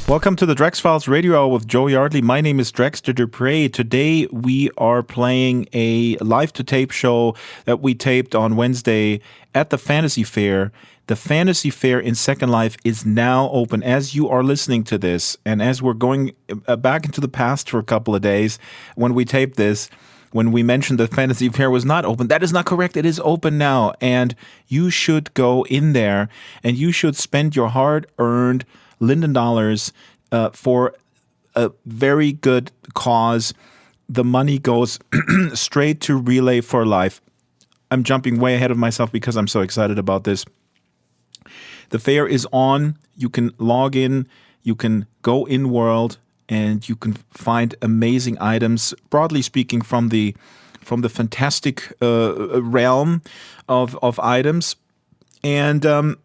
Welcome to the Drax Files Radio Hour with Joe Yardley. My name is Draxter Dupre. Today we are playing a live-to-tape show that we taped on Wednesday at the Fantasy Faire. The Fantasy Faire in Second Life is now open as you are listening to this. And as we're going back into the past for a couple of days, when we taped this, when we mentioned the Fantasy Faire was not open, that is not correct. It is open now. And you should go in there and you should spend your hard-earned Linden dollars for a very good cause. The money goes straight to Relay for Life. I'm jumping way ahead of myself because I'm so excited about this. The fair is on. You can log in. You can go in world, and you can find amazing items. Broadly speaking, from the fantastic realm of items, and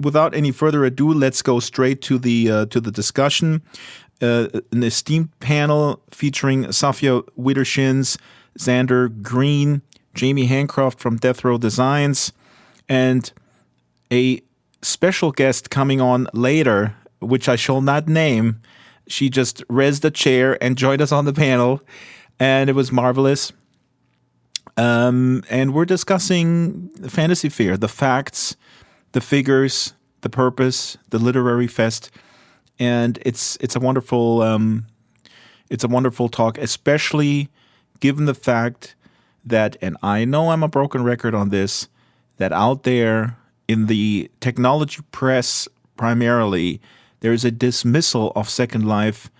without any further ado, let's go straight to the discussion. An esteemed panel featuring Safia Wittershins, Xander Green, Jamie Hancroft from Death Row Designs, and a special guest coming on later, which I shall not name. She just raised a chair and joined us on the panel, and it was marvelous. And we're discussing Fantasy Faire, the facts, the figures, the purpose, the literary fest, and it's a wonderful talk, especially given the fact that, and I know I'm a broken record on this, that out there in the technology press primarily, there is a dismissal of Second Life,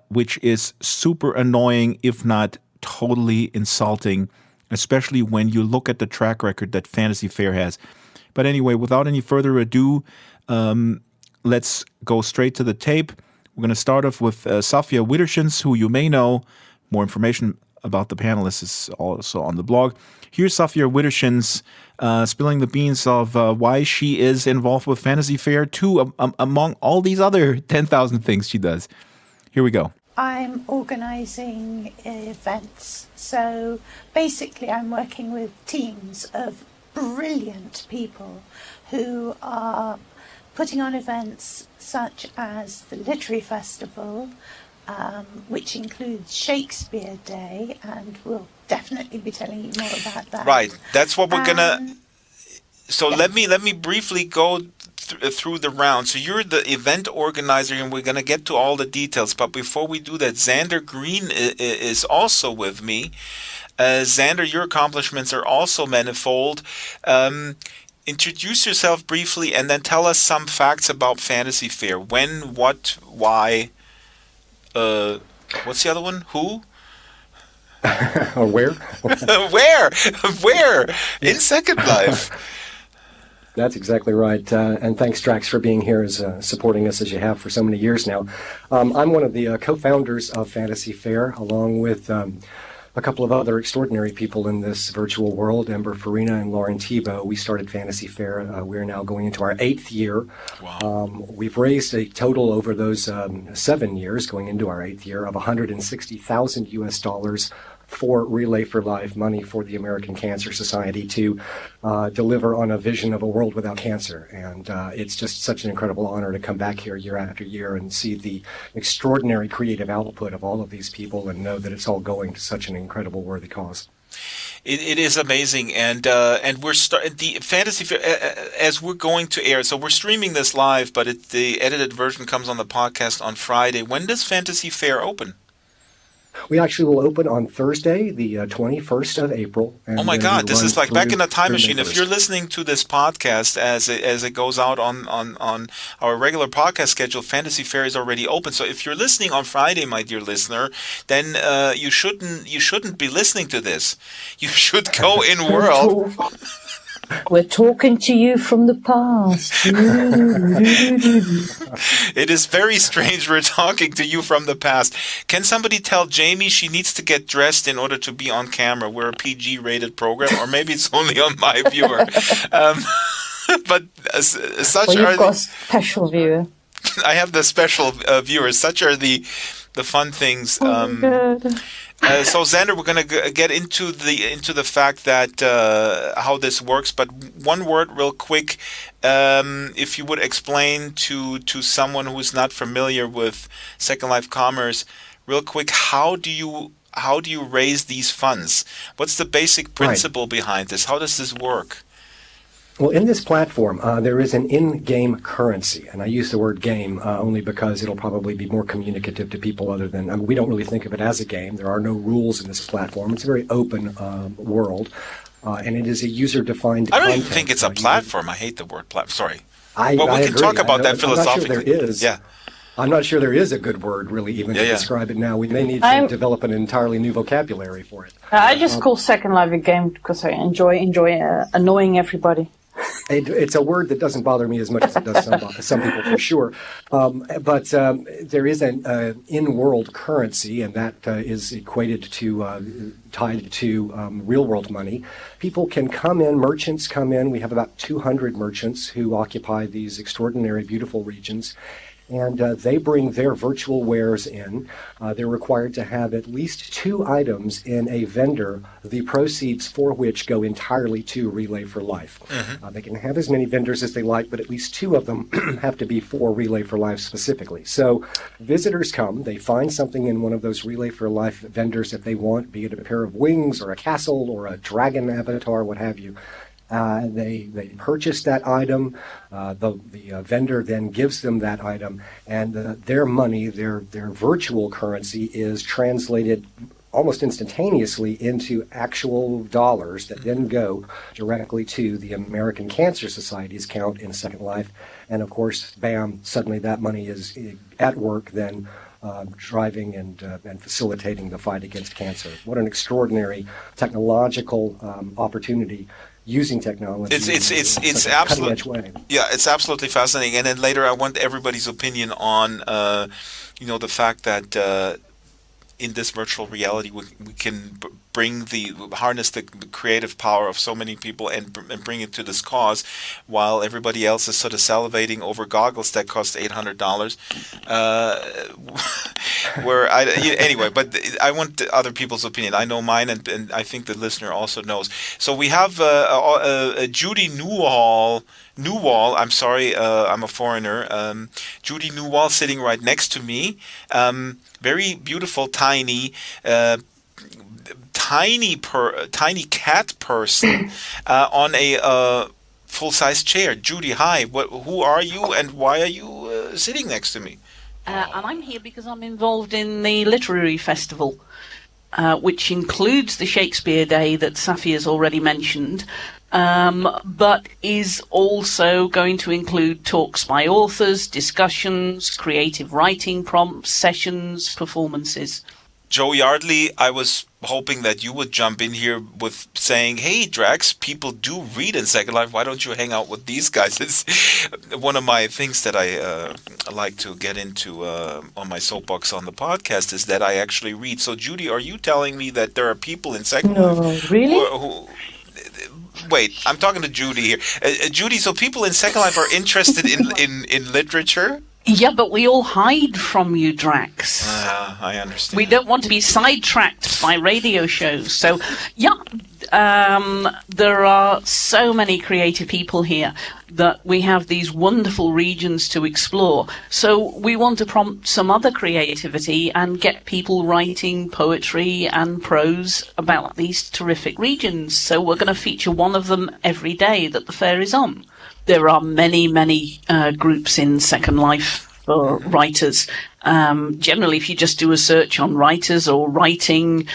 which is super annoying, if not totally insulting, especially when you look at the track record that Fantasy Faire has. But anyway, without any further ado, let's go straight to the tape. We're going to start off with Safia Wittershins, who you may know. More information about the panelists is also on the blog. Here's Safia Wittershins spilling the beans of why she is involved with Fantasy Faire too, among all these other 10,000 things she does. Here we go. I'm organising events. So basically I'm working with teams of brilliant people who are putting on events such as the Literary Festival, which includes Shakespeare Day, and we'll definitely be telling you more about that. Right, that's what we're gonna. So yeah. let me briefly go through the round. So you're the event organizer, and we're gonna get to all the details. But before we do that, Xander Green is also with me. Xander, your accomplishments are also manifold. Introduce yourself briefly, and then tell us some facts about Fantasy Faire. When, what, why. What's the other one? Who? Where? Where? In Second Life. That's exactly right. And thanks, Drax, for being here, supporting us as you have for so many years now. I'm one of the co-founders of Fantasy Faire, along with a couple of other extraordinary people in this virtual world, Ember Farina and Lauren Tebow. We started Fantasy Faire. We're now going into our 8th year. Wow. We've raised a total over those 7 years, going into our 8th year, of $160,000 US for Relay for Life, money for the American Cancer Society to deliver on a vision of a world without cancer. And it's just such an incredible honor to come back here year after year and see the extraordinary creative output of all of these people and know that it's all going to such an incredible, worthy cause. It is amazing, and we're the Fantasy Faire as we're going to air. So we're streaming this live, but the edited version comes on the podcast on Friday. When does Fantasy Faire open? We actually will open on Thursday, the 21st of April. Oh my God, this is like back in a time machine. If you're listening to this podcast as it goes out on our regular podcast schedule, Fantasy Faire is already open. So if you're listening on Friday, my dear listener, then you shouldn't be listening to this. You should go in world. We're talking to you from the past. It is very strange we're talking to you from the past. Can somebody tell Jamie she needs to get dressed in order to be on camera? We're a PG-rated program, or maybe it's only on my viewer. But such well, are you've got a special viewer. I have the special viewers. Such are the the fun things. Oh my God. So Xander, we're going to get into the fact that how this works. But one word, real quick, if you would explain to someone who is not familiar with Second Life Commerce, real quick, how do you raise these funds? What's the basic principle behind this? How does this work? Well, in this platform, there is an in-game currency, and I use the word game only because it'll probably be more communicative to people other than, we don't really think of it as a game. There are no rules in this platform. It's a very open world, and it is a user-defined I don't content. even think it's a platform. I hate the word platform. Sorry. I we can agree. talk about that philosophically. I'm not sure there is. Yeah. I'm not sure there is a good word, really, even to describe it now. We may need to develop an entirely new vocabulary for it. I just call Second Life a game because I enjoy annoying everybody. It's a word that doesn't bother me as much as it does some people, for sure. But there is an in-world currency, and that is equated to, tied to real-world money. People can come in, merchants come in. We have about 200 merchants who occupy these extraordinary, beautiful regions. And they bring their virtual wares in. They're required to have at least 2 items in a vendor, the proceeds for which go entirely to Relay for Life. Mm-hmm. They can have as many vendors as they like, but at least 2 of them have to be for Relay for Life specifically. So visitors come, they find something in one of those Relay for Life vendors that they want, be it a pair of wings or a castle or a dragon avatar, what have you. They purchase that item. The vendor then gives them that item, and their money, their virtual currency, is translated almost instantaneously into actual dollars that then go directly to the American Cancer Society's account in Second Life. And of course, bam! Suddenly that money is at work then. Driving and facilitating the fight against cancer. What an extraordinary technological opportunity using technology. It's absolutely, yeah, it's absolutely fascinating. And then later, I want everybody's opinion on the fact that in this virtual reality we can harness the creative power of so many people and bring it to this cause, while everybody else is sort of salivating over goggles that cost $800. Anyway, but I want other people's opinion. I know mine, and I think the listener also knows. So we have Judy Newall. I'm sorry, I'm a foreigner. Judy Newall sitting right next to me. Very beautiful, tiny cat person on a full-size chair. Judy, hi. Who are you, and why are you sitting next to me? And I'm here because I'm involved in the literary festival, which includes the Shakespeare Day that Safi has already mentioned, but is also going to include talks by authors, discussions, creative writing prompts, sessions, performances. Joe Yardley, I was hoping that you would jump in here with saying, hey, Drax, people do read in Second Life. Why don't you hang out with these guys? It's one of my things that I like to get into on my soapbox on the podcast is that I actually read. So, Judy, are you telling me that there are people in Second Life? No, really? Wait, I'm talking to Judy here. Judy, so people in Second Life are interested in literature? Yeah, but we all hide from you, Drax. I understand. We don't want to be sidetracked by radio shows. So, yeah, there are so many creative people here that we have these wonderful regions to explore. So we want to prompt some other creativity and get people writing poetry and prose about these terrific regions. So we're going to feature one of them every day that the fair is on. There are many, many groups in Second Life for writers. Generally, if you just do a search on writers or writing,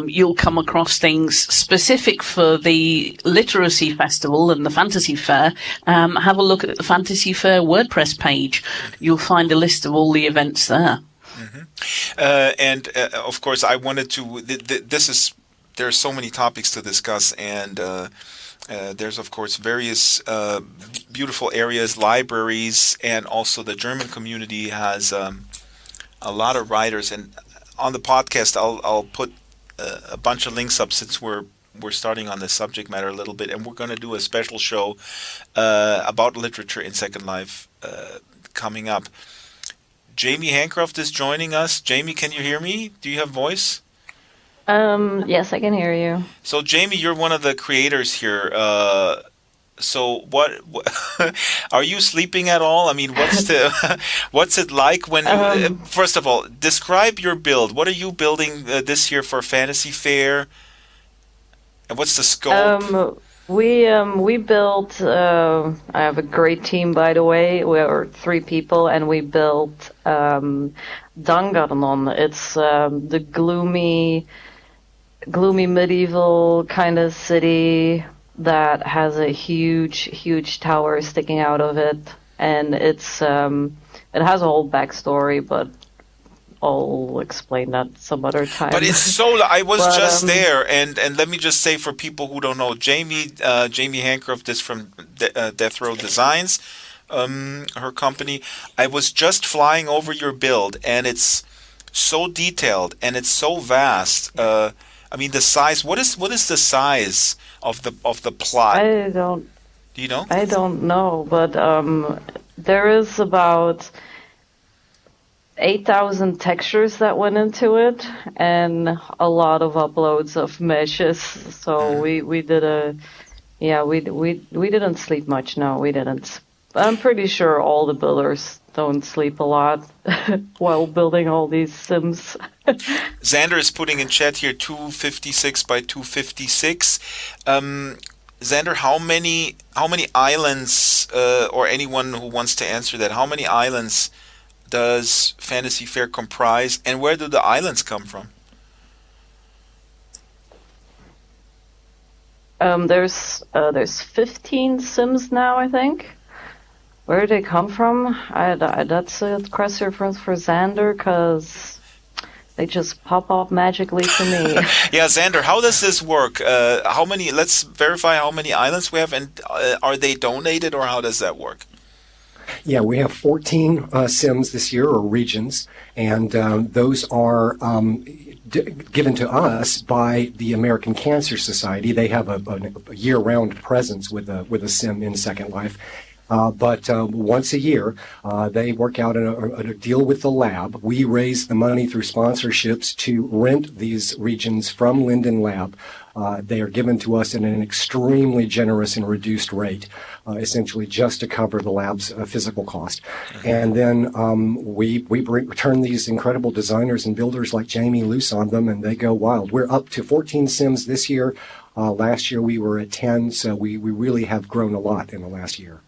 you'll come across things specific for the Literacy Festival and the Fantasy Fair. Have a look at the Fantasy Fair WordPress page. You'll find a list of all the events there. Mm-hmm. And of course, I wanted to. There are so many topics to discuss, and there's, of course, various beautiful areas, libraries, and also the German community has a lot of writers. And on the podcast, I'll put a bunch of links up since we're starting on this subject matter a little bit, and we're going to do a special show about literature in Second Life coming up. Jamie Hancroft is joining us. Jamie, can you hear me? Do you have voice? Yes, I can hear you. So, Jamie, you're one of the creators here. So, what are you sleeping at all? I mean, what's it like when you, first of all, describe your build. What are you building this year for Fantasy Fair? And what's the scope? We built. I have a great team, by the way. We are 3 people, and we built Dangarnon. It's the gloomy medieval kind of city that has a huge tower sticking out of it, and it has a whole backstory, but I'll explain that some other time. But it's so. I was just there, and let me just say for people who don't know, Jamie Hancroft is from Death Row Designs, her company. I was just flying over your build, and it's so detailed and it's so vast. I mean, the size. What is the size of the plot? Do you know? I don't know, but there is about 8,000 textures that went into it, and a lot of uploads of meshes. So we didn't sleep much. No, we didn't. I'm pretty sure all the builders don't sleep a lot while building all these sims. Xander is putting in chat here 256 by 256. Xander, how many islands, or anyone who wants to answer that, how many islands does Fantasy Fair comprise, and where do the islands come from? There's 15 sims now, I think. Where do they come from? That's a question for Xander, because they just pop up magically to me. Yeah, Xander, how does this work? Let's verify how many islands we have, and are they donated, or how does that work? Yeah, we have 14 sims this year, or regions, and those are given to us by the American Cancer Society. They have a year-round presence with a sim in Second Life. But once a year, they work out a deal with the lab. We raise the money through sponsorships to rent these regions from Linden Lab. They are given to us at an extremely generous and reduced rate, essentially just to cover the lab's physical cost. And then we turn these incredible designers and builders like Jamie loose on them, and they go wild. We're up to 14 sims this year. Last year we were at 10, so we really have grown a lot in the last year.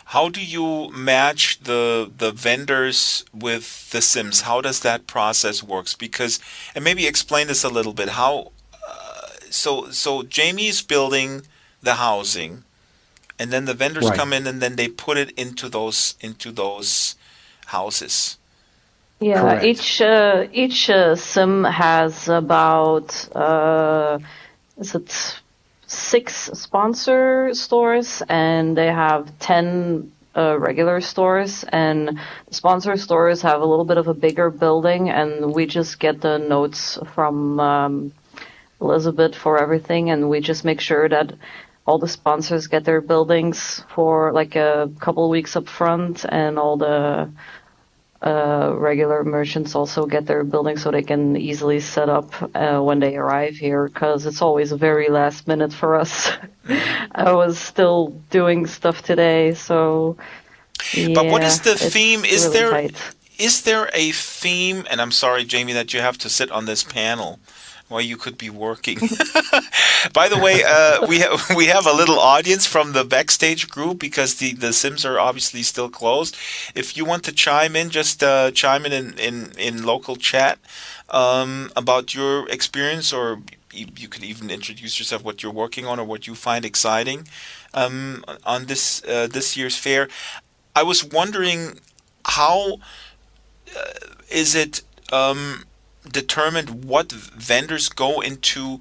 How do you match the vendors with the sims? How does that process works? Because, and maybe explain this a little bit. How so Jamie's building the housing, and then the vendors come in, and then they put it into those houses. Yeah, correct. Each sim has about 6 sponsor stores, and they have 10 regular stores, and the sponsor stores have a little bit of a bigger building, and we just get the notes from Elizabeth for everything, and we just make sure that all the sponsors get their buildings for like a couple of weeks up front, and all the regular merchants also get their building so they can easily set up when they arrive here, because it's always very last minute for us. I was still doing stuff today, so yeah. But what is the theme? Is really there a theme? And I'm sorry, Jamie, that you have to sit on this panel while you could be working. By the way, we have a little audience from the backstage group, because the Sims are obviously still closed. If you want to chime in, just chime in local chat about your experience, or you could even introduce yourself, what you're working on or what you find exciting on this year's fair. I was wondering, how is it determined what vendors go into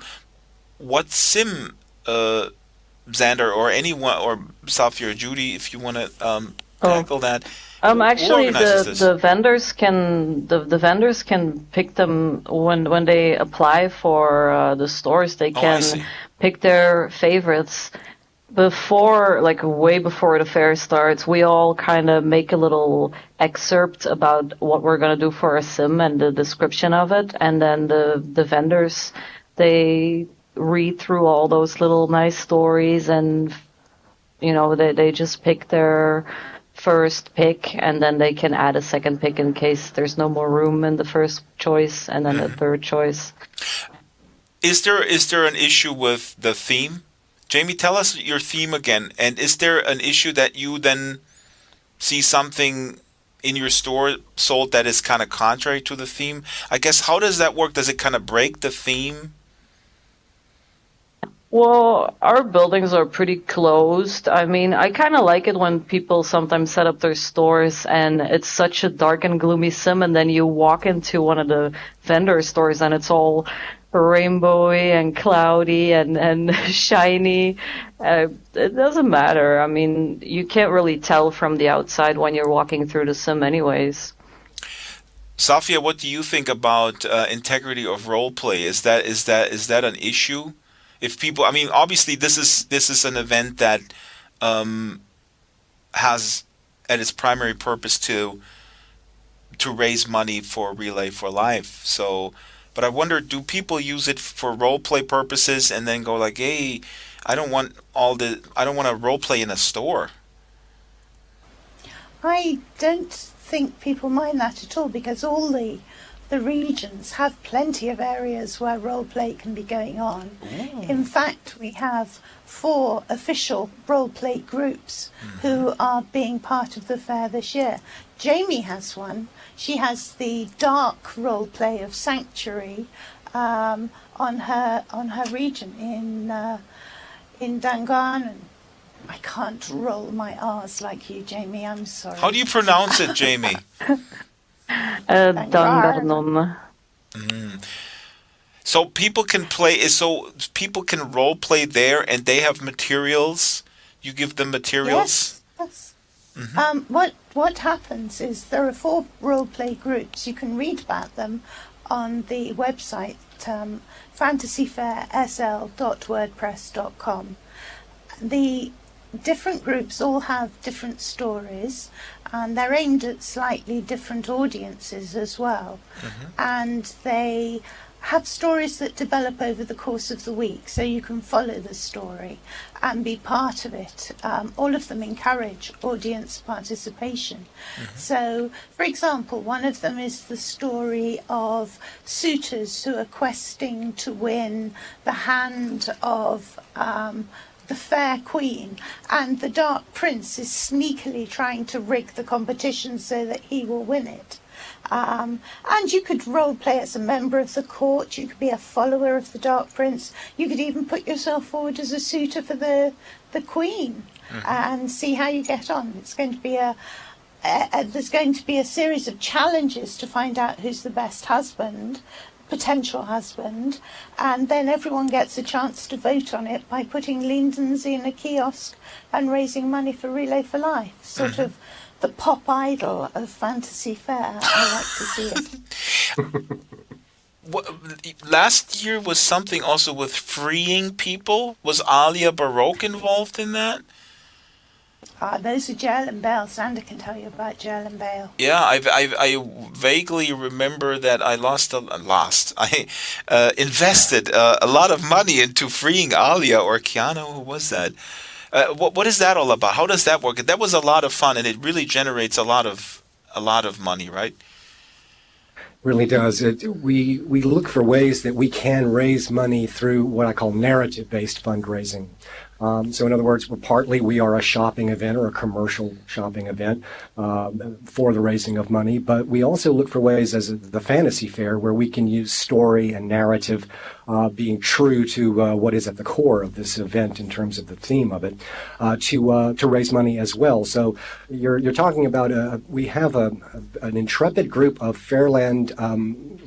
what sim, Xander, or anyone, or Safia or Judy, if you want to tackle that. Actually, the vendors can pick them when they apply for the stores. They can pick their favorites. before, like way before the fair starts, we all kind of make a little excerpt about what we're going to do for a sim and the description of it. And then the vendors, they read through all those little nice stories and, they just pick their first pick, and then they can add a second pick in case there's no more room in the first choice, and then a third choice. Is there an issue with the theme? Jamie, tell us your theme again. And is there an issue that you then see something in your store sold that is kind of contrary to the theme? I guess, how does that work? Does it kind of break the theme? Well, our buildings are pretty closed. I mean, I kind of like it when people sometimes set up their stores and it's such a dark and gloomy sim, and then you walk into one of the vendor stores and it's all rainbowy and cloudy and shiny. It doesn't matter. I mean, you can't really tell from the outside when you're walking through the sim anyways. Safia, what do you think about integrity of roleplay? Is that an issue? If people, I mean, obviously this is an event that has at its primary purpose to raise money for Relay for Life. So, but I wonder, do people use it for role play purposes and then go like, hey, I don't want to role play in a store? I don't think people mind that at all, because all the regions have plenty of areas where role play can be going on. Ooh. In fact, we have 4 official role play groups who are being part of the fair this year. Jamie has one. She has the dark role play of Sanctuary on her region in Dungannon. I can't roll my R's like you, Jamie. I'm sorry. How do you pronounce it, Jamie? Dungannon. So people can play. So people can role play there, and they have materials. You give them materials. Yes. Mm-hmm. What happens is there are 4 role play groups. You can read about them on the website fantasyfairsl.wordpress.com. The different groups all have different stories, and they're aimed at slightly different audiences as well. Mm-hmm. And they have stories that develop over the course of the week, so you can follow the story and be part of it. All of them encourage audience participation. Mm-hmm. So, for example, one of them is the story of suitors who are questing to win the hand of the fair queen, and the dark prince is sneakily trying to rig the competition so that he will win it. And you could role play as a member of the court. You could be a follower of the dark prince. You could even put yourself forward as a suitor for the queen, and see how you get on. It's going to be there's going to be a series of challenges to find out who's the best potential husband, and then everyone gets a chance to vote on it by putting lindens in a kiosk and raising money for Relay for Life. Sort of the pop idol of Fantasy Fair. I like to see it. Last year was something also with freeing people. Was Alia Baroque involved in that? Those are Jael and Bale. Sander can tell you about Jael and Bale. Yeah, I vaguely remember that I invested a lot of money into freeing Alia or Keanu. Who was that? What is that all about? How does that work? That was a lot of fun, and it really generates a lot of money, right? Really does. We look for ways that we can raise money through what I call narrative-based fundraising. So in other words, we are a shopping event or a commercial shopping event for the raising of money, but we also look for ways as the Fantasy Fair where we can use story and narrative being true to what is at the core of this event in terms of the theme of it, to raise money as well. So you're talking about we have an intrepid group of Fairland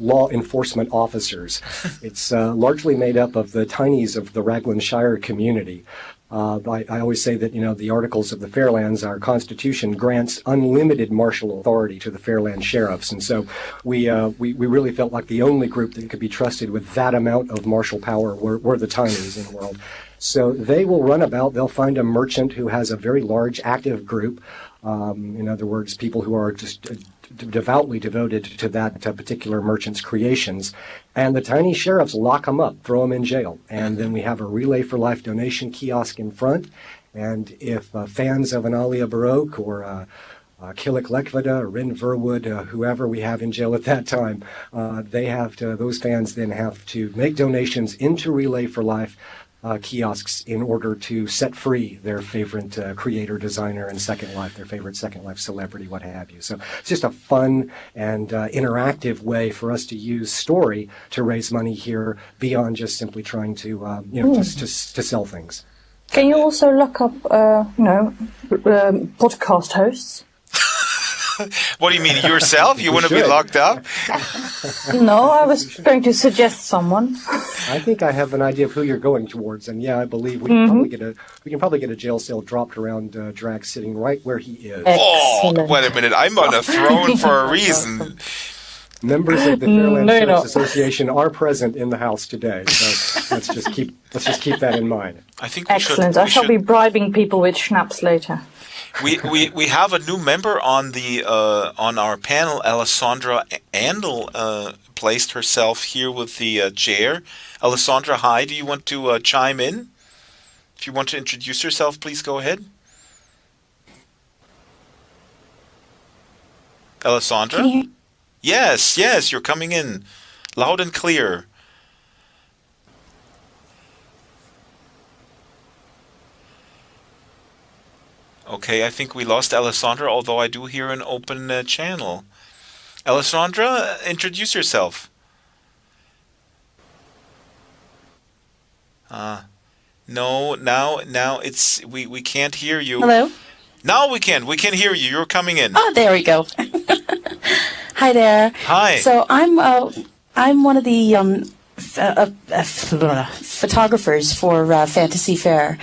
law enforcement officers. It's largely made up of the tinies of the Raglan Shire community. I always say that, the Articles of the Fairlands, our Constitution, grants unlimited martial authority to the Fairland sheriffs. And so we really felt like the only group that could be trusted with that amount of martial power were the tinies in the world. So they will run about, they'll find a merchant who has a very large active group. In other words, people who are just devoutly devoted to that particular merchant's creations. And the tiny sheriffs lock them up, throw them in jail. And then we have a Relay for Life donation kiosk in front. And if fans of Analia Baroque or Killick Lekvada, Rin Verwood, whoever we have in jail at that time, those fans then have to make donations into Relay for Life kiosks in order to set free their favorite creator, designer, and Second Life, their favorite Second Life celebrity, what have you. So it's just a fun and interactive way for us to use story to raise money here beyond just simply trying to, to sell things. Can you also look up, podcast hosts? What do you mean, yourself? You want to be locked up? No, I was going to suggest someone. I think I have an idea of who you're going towards, and yeah, I believe we can probably get a jail cell dropped around Drax sitting right where he is. Excellent. Oh, wait a minute! I'm on a throne for a reason. Members of the Fairland Sheriff's Association are present in the house today, so let's just keep that in mind. I think we Excellent. should. I shall be bribing people with schnapps later. We have a new member on the on our panel. Alessandra Andel placed herself here with the chair. Alessandra, hi. Do you want to chime in? If you want to introduce yourself, please go ahead. Alessandra? Yes, you're coming in loud and clear. Okay, I think we lost Alessandra, although I do hear an open channel. Alessandra, introduce yourself. No, now it's we can't hear you. Hello? Now we can hear you. You're coming in. Oh, there we go. Hi there. Hi. So I'm one of the photographers for Fantasy Faire.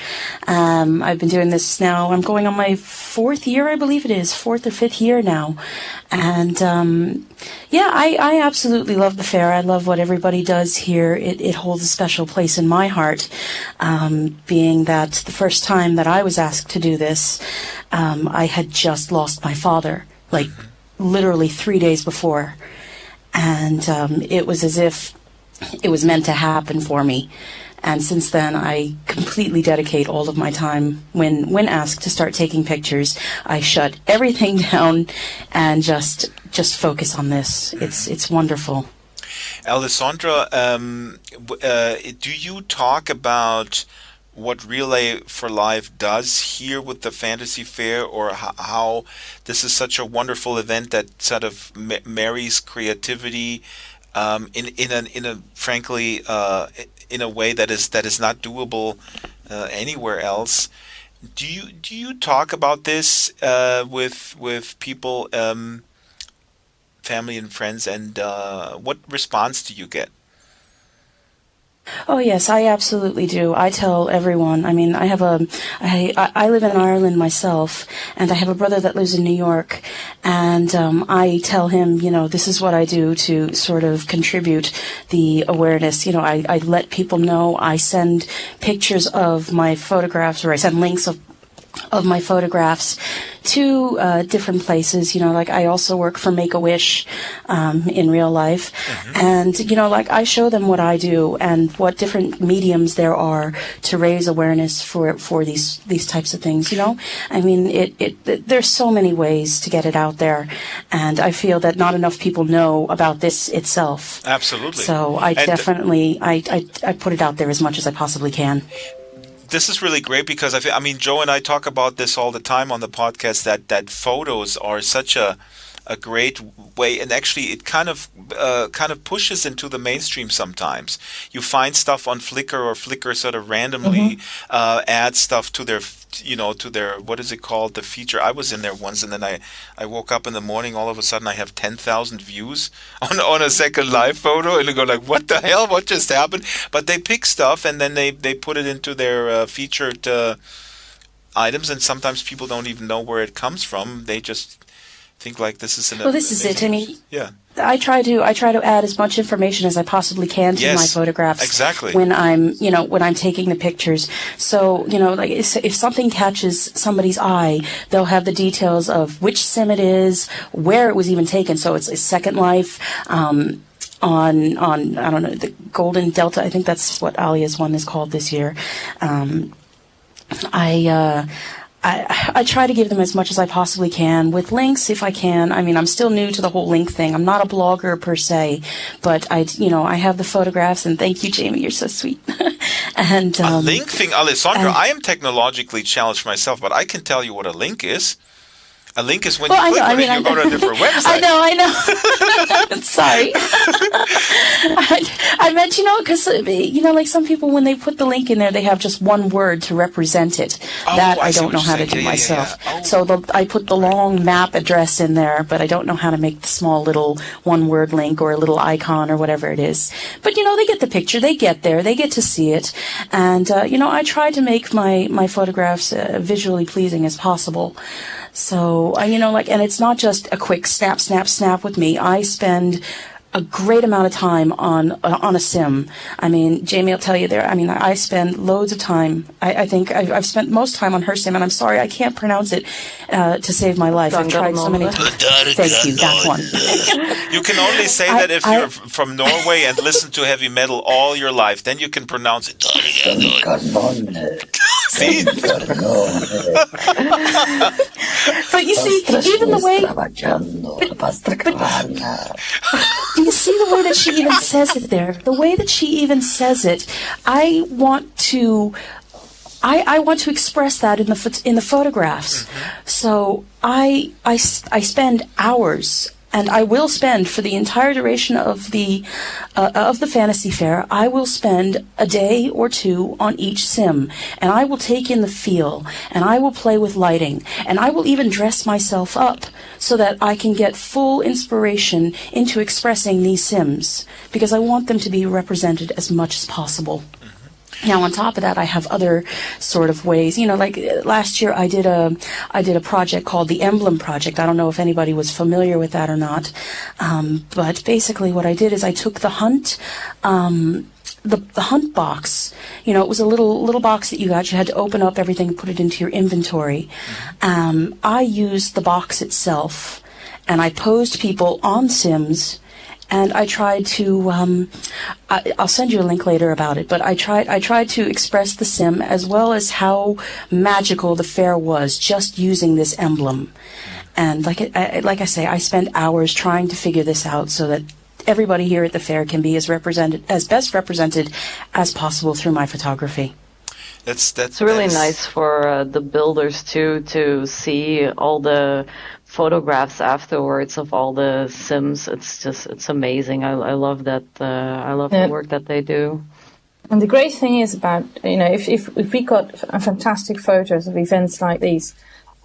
I've been doing this now. I'm going on my fourth year, I believe it is, fourth or fifth year now. And I absolutely love the fair. I love what everybody does here. It holds a special place in my heart, being that the first time that I was asked to do this, I had just lost my father, like literally 3 days before. And it was as if it was meant to happen for me. And since then, I completely dedicate all of my time. When asked to start taking pictures, I shut everything down and just focus on this. It's wonderful. Alessandra, do you talk about what Relay for Life does here with the Fantasy Fair, or how this is such a wonderful event that sort of marries creativity in a way that is not doable anywhere else? Do you talk about this with people, family and friends, and what response do you get? Oh yes, I absolutely do. I tell everyone. I mean, I live in Ireland myself, and I have a brother that lives in New York, and I tell him, this is what I do to sort of contribute the awareness. I let people know. I send pictures of my photographs, or I send links of my photographs to different places. Like I also work for Make-A-Wish in real life. Mm-hmm. And, I show them what I do and what different mediums there are to raise awareness for these types of things, I mean, there's so many ways to get it out there. And I feel that not enough people know about this itself. Absolutely. So I definitely, I put it out there as much as I possibly can. This is really great because I mean, Joe and I talk about this all the time on the podcast, that photos are such a great way, and actually it kind of pushes into the mainstream sometimes. You find stuff on Flickr, or Flickr sort of randomly adds stuff to their what is it called, the feature. I was in there once, and then I woke up in the morning, all of a sudden I have 10,000 views on a Second Life photo, and I go like, what the hell, what just happened? But they pick stuff and then they put it into their featured items, and sometimes people don't even know where it comes from. They just think like this is an well, this is it. I mean, yeah. I try to add as much information as I possibly can to my photographs. Exactly. When I'm taking the pictures. So, like if something catches somebody's eye, they'll have the details of which sim it is, where it was even taken. So it's Second Life, on I don't know, the Golden Delta. I think that's what Alia's one is called this year. I try to give them as much as I possibly can with links if I can. I mean, I'm still new to the whole link thing. I'm not a blogger per se, but I have the photographs, and thank you, Jamie. You're so sweet. And a link thing, Alessandra, I am technologically challenged myself, but I can tell you what a link is. A link is when you click on it, you go to a different website. I know. Sorry. I meant, because, like some people, when they put the link in there, they have just one word to represent it. That I don't know how to do myself. Oh. So I put the long map address in there, but I don't know how to make the small little one-word link or a little icon or whatever it is. But, they get the picture. They get there. They get to see it. And, I try to make my photographs visually pleasing as possible. So, and it's not just a quick snap, snap, snap with me. I spend a great amount of time on a sim. I mean, Jamie will tell you there. I mean, I spend loads of time. I think I've spent most time on her sim, and I'm sorry, I can't pronounce it to save my life. I've tried so many times. Thank you, that one. You can only say that if you're from Norway and listen to heavy metal all your life. Then you can pronounce it. See? But you see, even the way... Do you see the way that she even says it there? The way that she even says it, I want to express that in the photographs. Mm-hmm. So I spend hours, and I will spend for the entire duration of the Fantasy Fair. I will spend a day or two on each sim, and I will take in the feel, and I will play with lighting, and I will even dress myself up so that I can get full inspiration into expressing these sims, because I want them to be represented as much as possible. Now, on top of that, I have other sort of ways. Like last year, I did a project called the Emblem Project. I don't know if anybody was familiar with that or not, but basically, what I did is I took the hunt. The hunt box, it was a little box that you got. You had to open up everything and put it into your inventory. I used the box itself, and I posed people on Sims. And I tried to, I'll send you a link later about it, but I tried to express the sim as well as how magical the fair was just using this emblem. And like I say, I spend hours trying to figure this out so that everybody here at the fair can be as best represented as possible through my photography. It's really nice for the builders too to see all the photographs afterwards of all the sims. It's amazing. I love that. I love the work that they do. And the great thing is about if we got fantastic photos of events like these,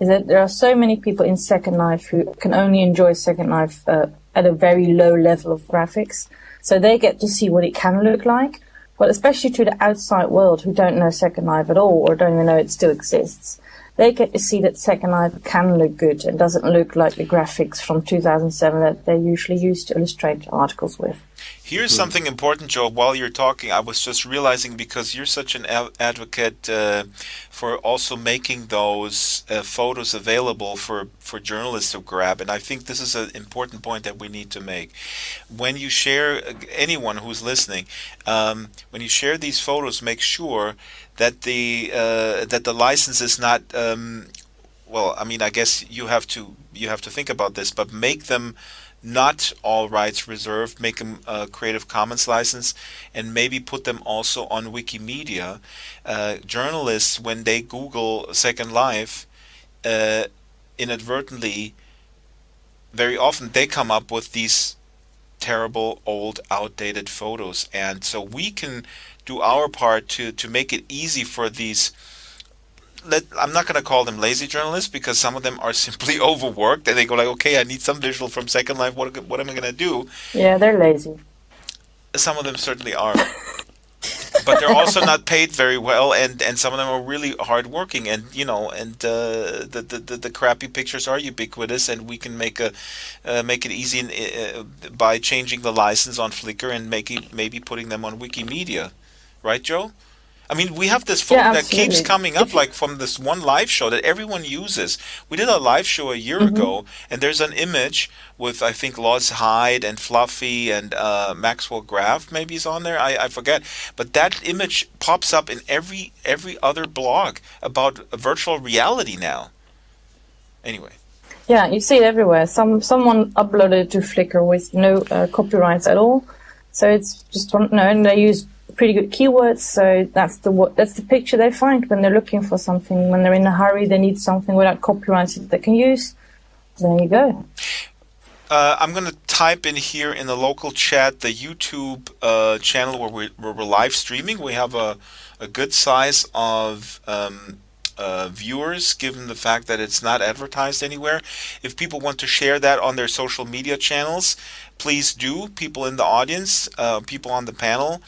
is that there are so many people in Second Life who can only enjoy Second Life at a very low level of graphics, so they get to see what it can look like. But especially to the outside world who don't know Second Life at all or don't even know it still exists, they get to see that Second Life can look good and doesn't look like the graphics from 2007 that they usually use to illustrate articles with. Here's something important, Joe. While you're talking, I was just realizing, because you're such an advocate for also making those photos available for journalists to grab, and I think this is an important point that we need to make. When you share, anyone who's listening, when you share these photos, make sure that the license is not. Well, I mean, I guess you have to think about this, but make them not all rights reserved, make them Creative Commons license, and maybe put them also on Wikimedia. Journalists, when they Google Second Life, inadvertently, very often they come up with these terrible, old, outdated photos. And so we can do our part to make it easy for these, I'm not going to call them lazy journalists, because some of them are simply overworked and they go like, okay, I need some visual from Second Life. What am I going to do? Yeah, they're lazy. Some of them certainly are. but they're also not paid very well, and some of them are really hardworking, and the crappy pictures are ubiquitous, and we can make it easy by changing the license on Flickr and maybe putting them on Wikimedia, right, Joe? I mean, we have this photo that keeps coming up, like from this one live show that everyone uses. We did a live show a year ago, and there's an image with, I think, Loz Hyde and Fluffy and Maxwell Graf maybe is on there. I forget. But that image pops up in every other blog about virtual reality now. Anyway. Yeah, you see it everywhere. Someone uploaded it to Flickr with no copyrights at all. So it's just and they use pretty good keywords, so that's the picture they find when they're looking for something. When they're in a hurry, they need something without copyrights that they can use. There you go. I'm going to type in here in the local chat the YouTube channel where we're live streaming. We have a good size of viewers, given the fact that it's not advertised anywhere. If people want to share that on their social media channels, please do. People in the audience, people on the panel.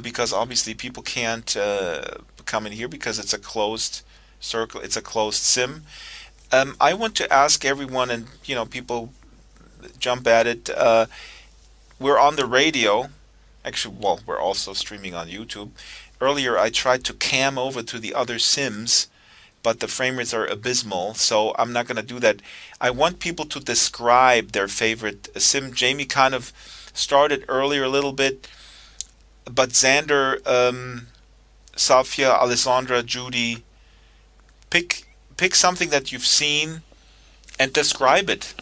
Because obviously people can't come in here because it's a closed circle, it's a closed sim. I want to ask everyone, and people jump at it. We're on the radio. Actually, well, we're also streaming on YouTube. Earlier, I tried to cam over to the other sims, but the frame rates are abysmal, so I'm not going to do that. I want people to describe their favorite sim. Jamie kind of started earlier a little bit. But Xander, Safia, Alessandra, Judy, pick something that you've seen and describe it.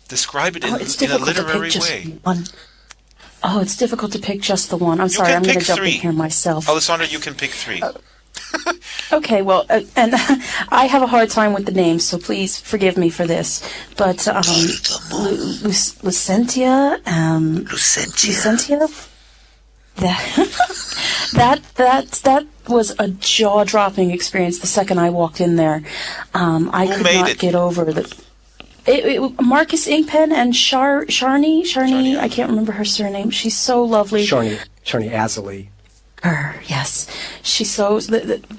Describe it in a literary way. It's difficult to pick just the one. I'm sorry, I'm going to jump in here myself. Alessandra, you can pick 3. Okay, well, and I have a hard time with the names, so please forgive me for this. But Lucentia, That was a jaw-dropping experience the second I walked in there. I could not get over Marcus Inkpen and Sharni, I can't remember her surname. She's so lovely. Sharni Azali. Her, yes. She's so.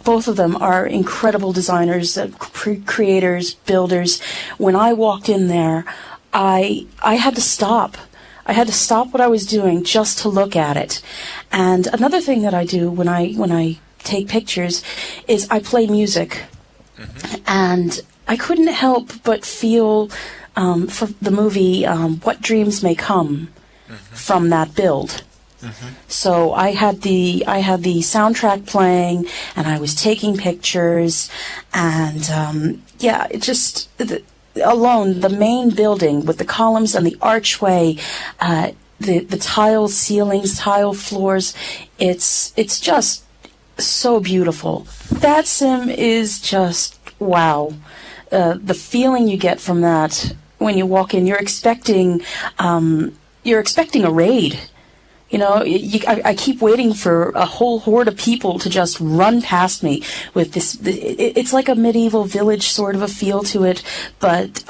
Both of them are incredible designers, creators, builders. When I walked in there, I had to stop. I had to stop what I was doing just to look at it. And another thing that I do when I take pictures is I play music. And I couldn't help but feel for the movie What Dreams May Come from that build. So I had the soundtrack playing, and I was taking pictures, and it just alone the main building with the columns and the archway, the tile ceilings, tile floors, it's just so beautiful. That sim is just wow. The feeling you get from that when you walk in, you're expecting a raid. I keep waiting for a whole horde of people to just run past me with this. It's like a medieval village sort of a feel to it, but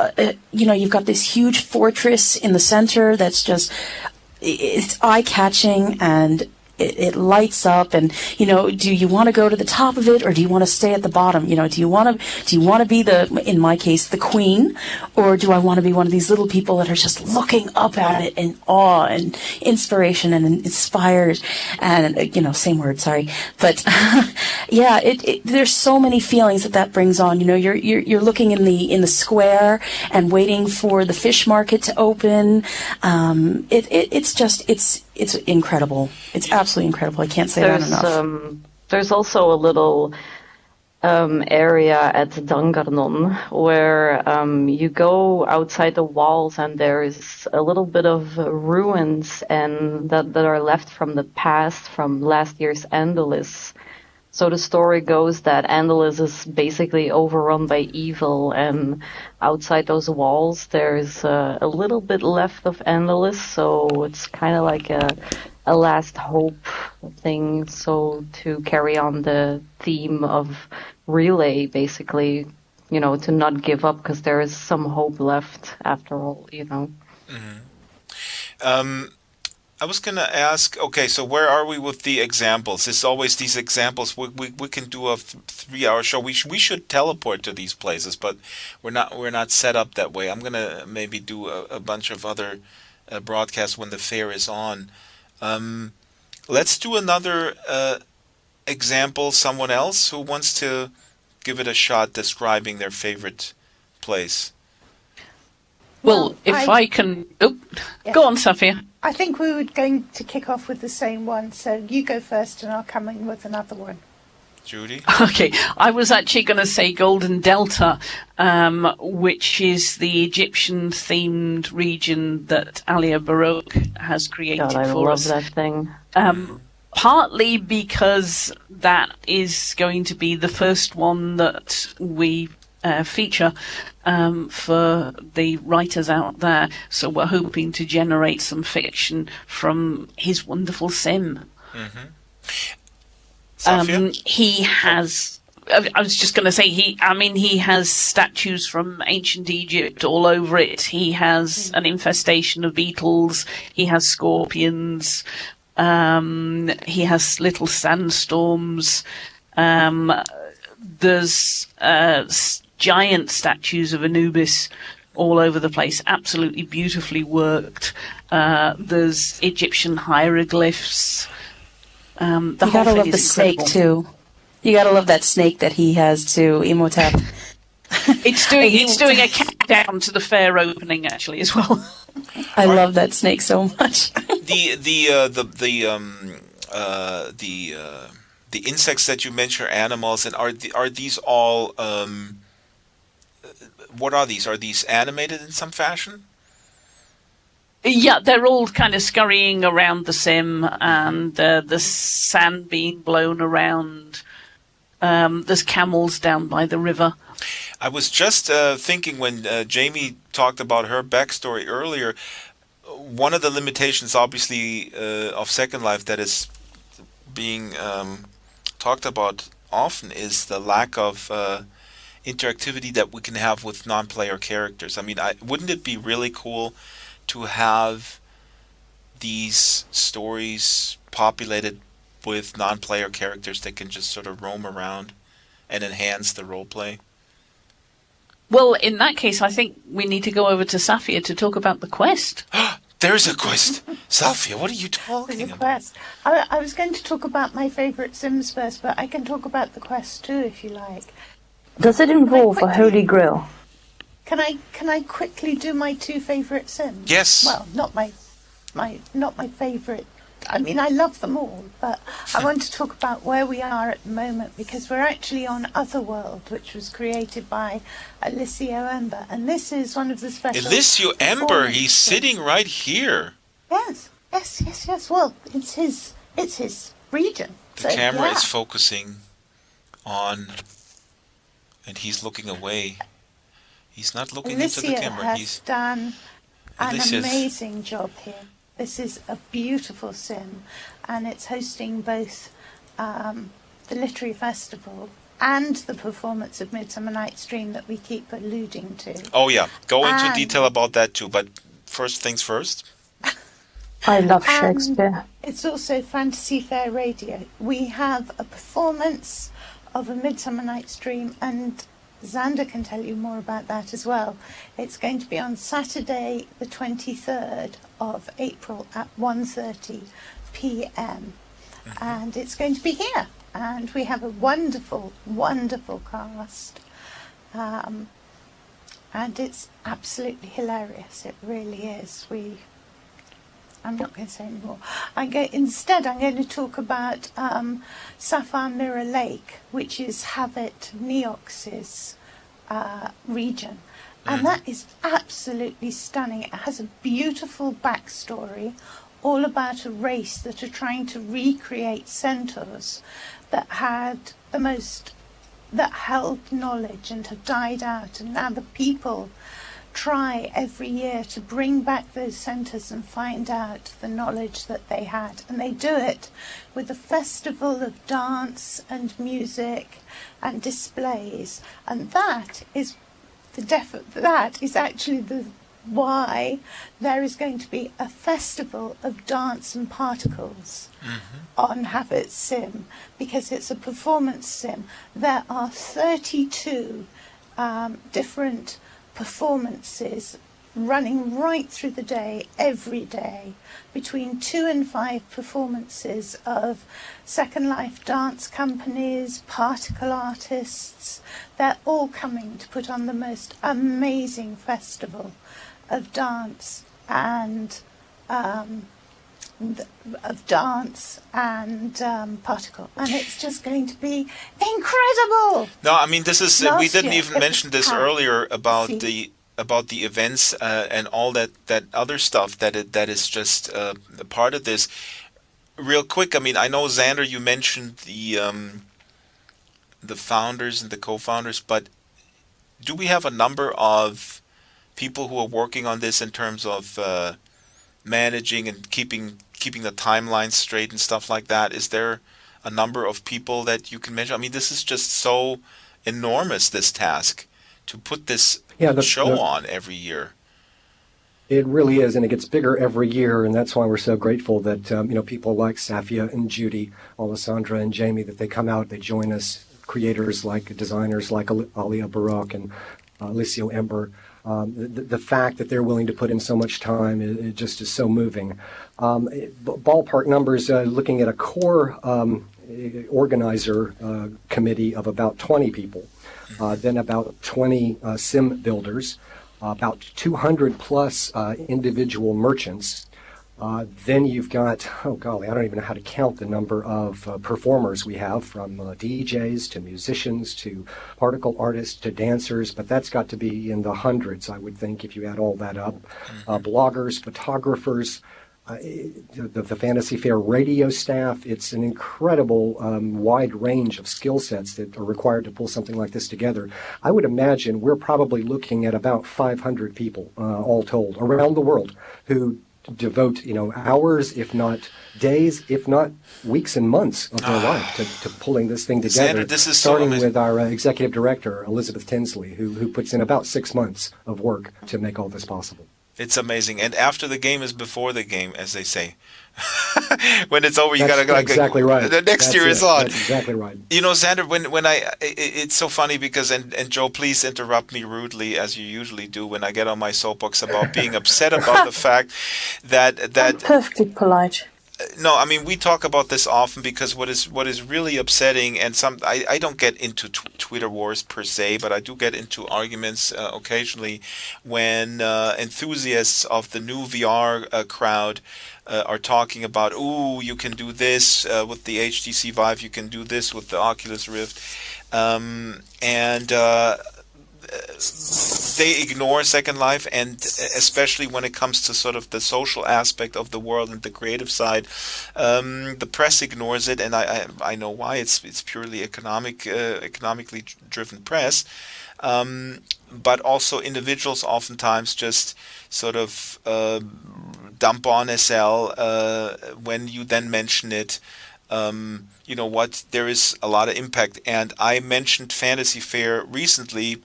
you've got this huge fortress in the center that's just it's eye-catching, and it lights up. And do you want to go to the top of it, or do you want to stay at the bottom? Do you want to be in my case, the queen, or do I want to be one of these little people that are just looking up at it in awe and inspiration and inspired? And same word, sorry, but there's so many feelings that brings on. You're looking in the square and waiting for the fish market to open. It's incredible. It's absolutely incredible. I can't say that enough. There's also a little area at Dangarnon where you go outside the walls, and there's a little bit of ruins and that are left from the past, from last year's Andalis. So the story goes that Andalis is basically overrun by evil, and outside those walls there's a little bit left of Andalis, so it's kind of like a last hope thing, so to carry on the theme of Relay, basically, to not give up, because there is some hope left after all, I was going to ask, okay, so where are we with the examples? It's always these examples. We can do a 3-hour show. We should teleport to these places, but we're not set up that way. I'm going to maybe do a bunch of other broadcasts when the fair is on. Let's do another example. Someone else who wants to give it a shot describing their favorite place. Well, if I can... Oh, Yeah. Go on, Safia. I think we were going to kick off with the same one, so you go first and I'll come in with another one. Judy? Okay, I was actually going to say Golden Delta, which is the Egyptian-themed region that Alia Baroque has created God, I for love us. that thing. Partly because that is going to be the first one that we feature for the writers out there. So we're hoping to generate some fiction from his wonderful sim. Safia? He has. I was just going to say he has statues from ancient Egypt all over it. He has an infestation of beetles. He has scorpions. He has little sandstorms. There's giant statues of Anubis all over the place, absolutely beautifully worked. There's Egyptian hieroglyphs. The You whole gotta thing love is the snake incredible. too. You gotta love that snake that he has too, Imhotep. It's doing a countdown to the fair opening actually as well. I love that snake so much. The insects that you mentioned are animals, and are these all what are these? Are these animated in some fashion? Yeah, they're all kind of scurrying around the sim, and the sand being blown around. There's camels down by the river. I was just thinking when Jamie talked about her backstory earlier, one of the limitations, obviously, of Second Life that is being talked about often is the lack of interactivity that we can have with non-player characters. I mean, wouldn't it be really cool to have these stories populated with non-player characters that can just sort of roam around and enhance the roleplay? Well, in that case, I think we need to go over to Safia to talk about the quest. There's a quest. Safia, what are you talking There's a about? quest. I was going to talk about my favourite Sims first, but I can talk about the quest too if you like. Does it involve a holy grail? Can I quickly do my two favourite Sims? Yes. Well, not my favourite. I mean, I love them all, but I want to talk about where we are at the moment because we're actually on Otherworld, which was created by Alessio Ember, and this is one of the special. Alessio Ember, he's sitting right here. Yes. Well, it's his region. The camera is focusing on, and he's looking away. He's not looking into the camera. Has done an Alessia's- amazing job here. This is a beautiful sim, and it's hosting both the Literary Festival and the performance of Midsummer Night's Dream that we keep alluding to. Oh yeah, go into And- detail about that too. But first things first. I love And Shakespeare. it's also Fantasy Fair Radio. We have a performance of A Midsummer Night's Dream, and Xander can tell you more about that as well. It's going to be on Saturday the 23rd of April at 1:30 p.m. And it's going to be here. And we have a wonderful, wonderful cast. And it's absolutely hilarious. It really is. I'm not going to say any more. Instead, I'm going to talk about Sapphire Mirror Lake, which is Havit Neox's region. And that is absolutely stunning. It has a beautiful backstory, all about a race that are trying to recreate centaurs that held knowledge and have died out. And now the people try every year to bring back those centres and find out the knowledge that they had. And they do it with a festival of dance and music and displays. And that is actually the why there is going to be a festival of dance and particles on Habit Sim, because it's a performance sim. There are 32 different performances running right through the day, every day, between 2 and 5 performances of Second Life dance companies, particle artists. They're all coming to put on the most amazing festival of dance and particle, and it's just going to be incredible. No, I mean, this is we didn't even mention this earlier about See. the events and all that other stuff that is just a part of this. Real quick, I mean, I know, Xander, you mentioned the founders and the co-founders, but do we have a number of people who are working on this in terms of managing and keeping the timelines straight and stuff like that? Is there a number of people that you can mention? I mean, this is just so enormous, this task, to put this show on every year. It really is, and it gets bigger every year, and that's why we're so grateful that people like Safia and Judy, Alessandra and Jamie, that they come out, they join us, creators like designers like Alia Barak and Alicio Ember. The fact that they're willing to put in so much time, it just is so moving. Ballpark numbers, looking at a core organizer committee of about 20 people, then about 20 sim builders, about 200 plus individual merchants. Then you've got, oh golly, I don't even know how to count the number of performers we have, from DJs to musicians to particle artists to dancers, but that's got to be in the hundreds, I would think, if you add all that up. Bloggers, photographers, the Fantasy Faire radio staff. It's an incredible wide range of skill sets that are required to pull something like this together. I would imagine we're probably looking at about 500 people all told around the world who devote hours, if not days, if not weeks and months of their life to pulling this thing together. Xander, this is starting so with our executive director, Elizabeth Tinsley, who puts in about 6 months of work to make all this possible. It's amazing. And after the game is before the game, as they say. When it's over, you got to exactly right. The next year is on. That's exactly right. Xander, when it's so funny because, and Joe, please interrupt me rudely as you usually do when I get on my soapbox about being upset about the fact that I'm perfectly polite. No, I mean, we talk about this often because what is really upsetting, and I don't get into Twitter wars per se, but I do get into arguments occasionally when enthusiasts of the new VR crowd are talking about, you can do this with the HTC Vive, you can do this with the Oculus Rift, and they ignore Second Life, and especially when it comes to sort of the social aspect of the world and the creative side, the press ignores it, and I know why. It's purely economically driven press, but also individuals oftentimes just sort of dump on SL when you then mention it. You know what? There is a lot of impact, and I mentioned Fantasy Faire recently.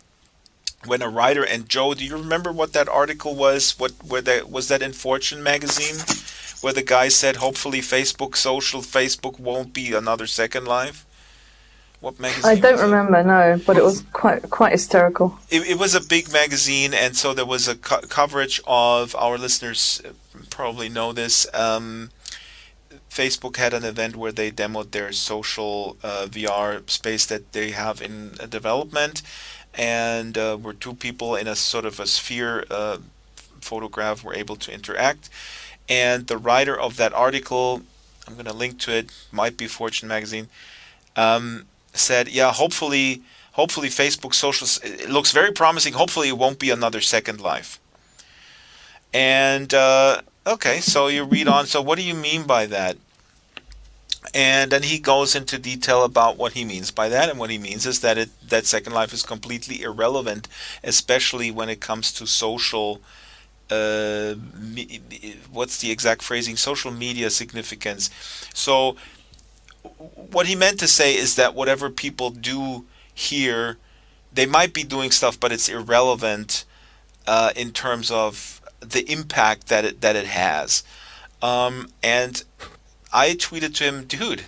When a writer, and Joe, do you remember what that article was? Was that in Fortune magazine, where the guy said, "Hopefully, Facebook won't be another Second Life." What magazine? I don't remember, no, but it was quite hysterical. It was a big magazine, and so there was a coverage of, our listeners probably know this. Facebook had an event where they demoed their social VR space that they have in development. And where two people in a sort of a sphere photograph were able to interact. And the writer of that article, I'm going to link to it, might be Fortune magazine, said, yeah, hopefully Facebook socials, it looks very promising. Hopefully it won't be another Second Life. And, okay, so you read on. So what do you mean by that? And then he goes into detail about what he means by that, and what he means is that that Second Life is completely irrelevant, especially when it comes to social, what's the exact phrasing? Social media significance. So what he meant to say is that whatever people do here, they might be doing stuff, but it's irrelevant in terms of the impact that it has. And I tweeted to him, dude,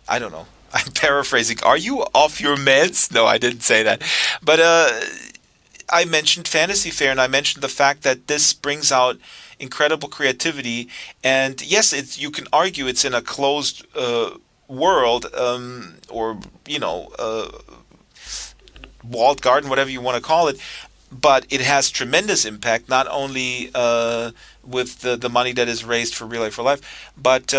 I don't know. I'm paraphrasing. Are you off your meds? No, I didn't say that. But I mentioned Fantasy Fair, and I mentioned the fact that this brings out incredible creativity. And yes, you can argue it's in a closed world, or walled garden, whatever you want to call it. But it has tremendous impact, not only with the money that is raised for Relay for Life, but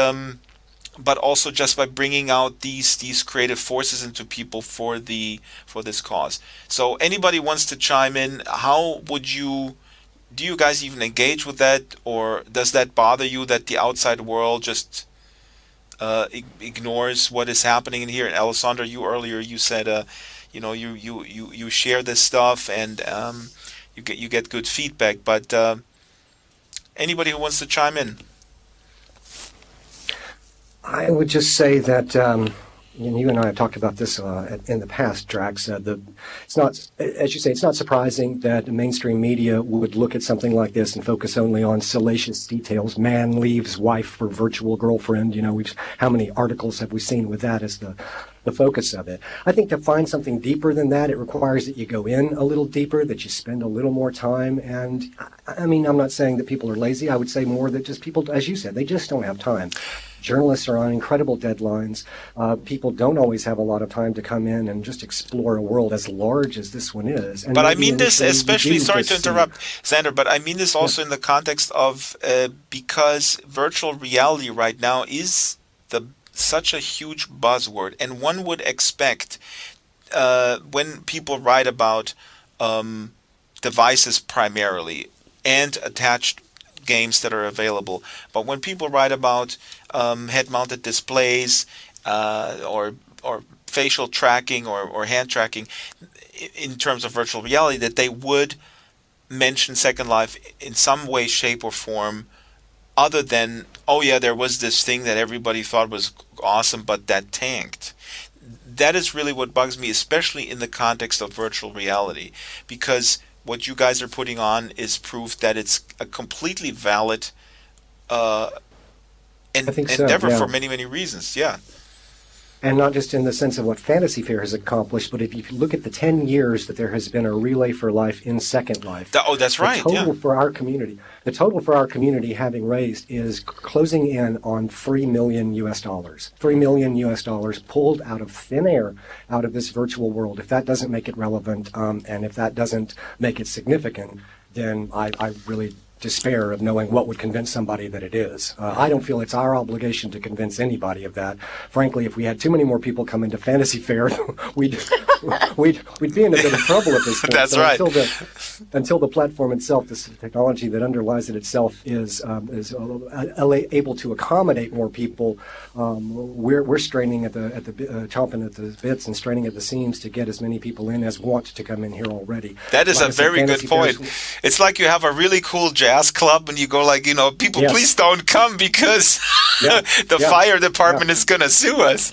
also just by bringing out these creative forces into people for this cause. So anybody wants to chime in, do you guys even engage with that, or does that bother you that the outside world just ignores what is happening in here? And Alessandra, you said you share this stuff, and you get good feedback, but anybody who wants to chime in? I would just say that, and you and I have talked about this in the past, Drax. It's not, as you say, it's not surprising that mainstream media would look at something like this and focus only on salacious details. Man leaves wife for virtual girlfriend. How many articles have we seen with that as the focus of it? I think to find something deeper than that, it requires that you go in a little deeper, that you spend a little more time. And I mean, I'm not saying that people are lazy. I would say more that just people, as you said, they just don't have time. Journalists are on incredible deadlines. People don't always have a lot of time to come in and just explore a world as large as this one is. And but I mean this especially, sorry to interrupt, Xander, but I mean this also in the context of because virtual reality right now is such a huge buzzword, and one would expect when people write about devices primarily and attached games that are available, but when people write about head-mounted displays or facial tracking or hand tracking in terms of virtual reality, that they would mention Second Life in some way, shape, or form, other than, oh yeah, there was this thing that everybody thought was awesome, but that tanked. That is really what bugs me, especially in the context of virtual reality, because what you guys are putting on is proof that it's a completely valid endeavor for many, many reasons. Yeah. And not just in the sense of what Fantasy Fair has accomplished, but if you look at the 10 years that there has been a Relay for Life in Second Life. That's right. The total for our community having raised is closing in on $3 million US. $3 million US pulled out of thin air, out of this virtual world. If that doesn't make it relevant, and if that doesn't make it significant, then I really despair of knowing what would convince somebody that it is. I don't feel it's our obligation to convince anybody of that. Frankly, if we had too many more people come into Fantasy Fair, we'd be in a bit of trouble at this point. That's right. Until the platform itself, this technology that underlies it itself, is able to accommodate more people, we're straining chomping at the bits and straining at the seams to get as many people in as want to come in here already. That is a very good point. It's like you have a really cool jazz club and you go like, people, yes, please don't come because the fire department is going to sue us.